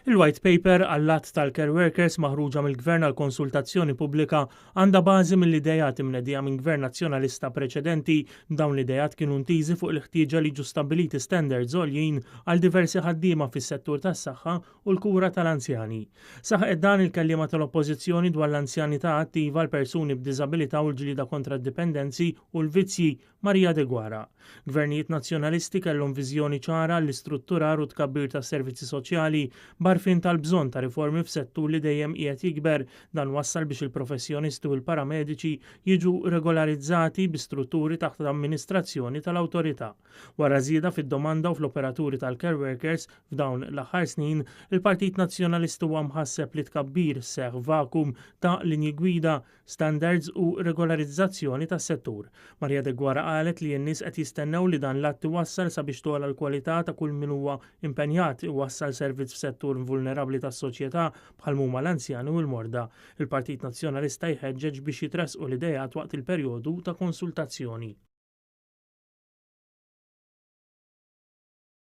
Il-White Paper għall-att tal-Care Workers maħruġa mill-Gvern għal konsultazzjoni pubblika għandha bażi mill-idejat imnedija minn Gvern nazzjonalista preċedenti. Dawn l-idejat kienu ntiżi fuq il-ħtieġa li ġu stabbiliti standards għoljin għal diversi ħaddiema fis-settur tas-saħħa u l-kura tal-anzjani. Saħqet dan il-kelliema tal-Oppożizzjoni dwar l-anzjanità attiva l-persuni b'diżabilità u l-ġlieda kontra d-dipendenzi u l-vizzji Marija De Guara. Gvernijiet nazzjonalisti kellhom viżjoni ċara l-istrutturar u tkabbir tas-servizzi soċjali barfin tal-bżonn ta' riformi f'settur li dejjem qiegħed jikber. Dan wassal biex il-professjonisti u l-paramediċi jiġu regolarizzati bi strutturi taħt l-amministrazzjoni tal-awtorità. Wara żieda fid-domanda u fl-operaturi tal-care workers f'dawn l-aħħar snin, il-Partit Nazzjonalisti huwa mħasseb li tkabbir seħħ vakum ta' linji gwida, standards u regolarizzazzjoni tas-settur. Marija De Guara qalet li n-nies qed jistennew li dan l-att iwassal sabiex togħla l-kwalità ta' kull min huwa impenjat iwassal servizz f'settur vulnerabbli tas-soċjetà bħal huma l-anzjani u l-morda. Il-Partit Nazzjonalista jħeġġeġ biex jitressqu l-idejat waqt il-perjodu ta' konsultazzjoni.